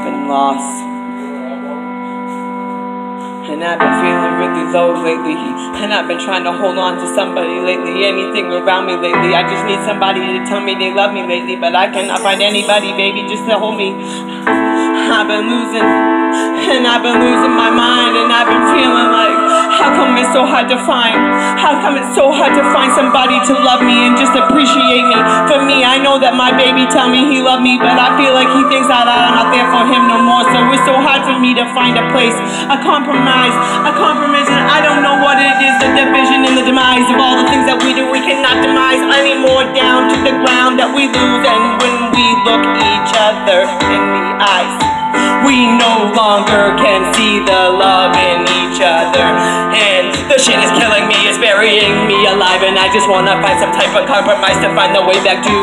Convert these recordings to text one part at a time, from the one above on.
been lost. And I've been feeling really low lately. And I've been trying to hold on to somebody lately. Anything around me lately. I just need somebody to tell me they love me lately. But I cannot find anybody, baby, just to hold me. I've been losing. And I've been losing my mind. And I've been feeling like, how come it's so hard to find? How come it's so hard to find somebody to love me and just appreciate me? For me, I know that my baby tell me he love me, but I feel like he thinks that I'm not there for him no more. So it's so hard for me to find a place, a compromise, and I don't know what it is, the division and the demise of all the things that we do. We cannot demise anymore down to the ground that we lose. And when we look each other in the eyes, we no longer can see the love in each other. And the shit is killing me, it's burying me alive. And I just wanna find some type of compromise to find the way back to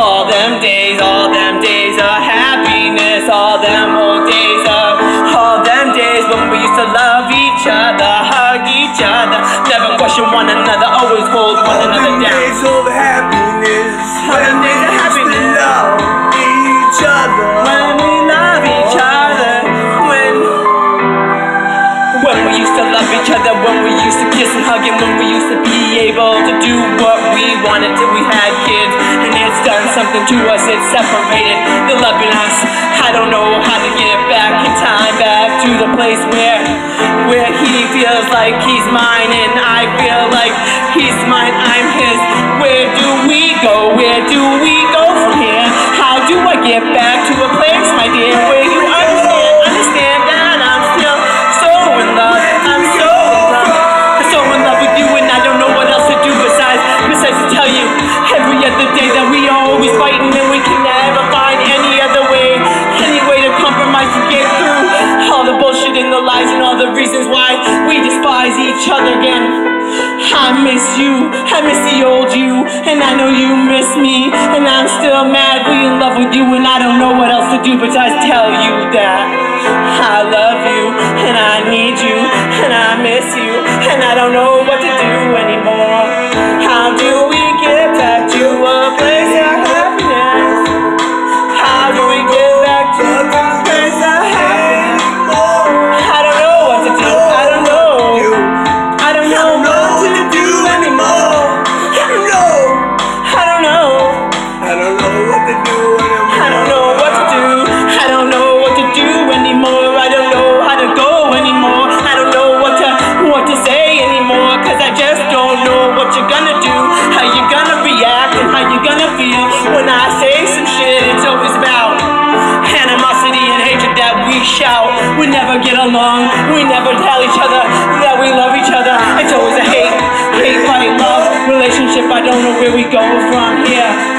all them days of happiness, all them old days of, all them days when we used to love each other, hug each other, never question one another, always hold one another down. All them days of happiness, all them days of happiness, love each other, when we love each other, when we used to love each other, when we used to kiss and hug, and when we used to be able to do what we wanted till we had kids. And it's done something to us, it's separated the love in us. I don't know how to get back in time, back to the place where he feels like he's mine and I feel like he's mine, I'm his. Where do we go? Where do we go from here? How do I get back to a place, my dear, where you understand that I'm still so in love. I'm so in love with you, and I don't know what else to do besides to tell you every other day that we are always fighting and we can never find any other way, any way to compromise to get through all the bullshit and the lies and all the reasons why we despise each other again. I miss you, I miss the old you, and I know you miss me, and I'm still madly in love with you, and I don't know what else to do besides tell you that I love you, and I need you, and I miss you, and I don't know what to do anymore. How do we get back to a place of happiness? How do we get back to a place of happiness? I don't know what to do, I don't know. I don't know what to do anymore. I don't know. I don't know. I don't know what to do anymore. I don't know what to do. I don't know what to do anymore. I don't know how to go anymore. I don't know what to say anymore. Cause I just don't know what you're gonna do, how you're gonna react, and how you're gonna feel when I say some shit. It's always about animosity and hatred that we shout. We never get along. We never tell each other that we love each other. It's always a hate, fight, love relationship. I don't know where we go from here.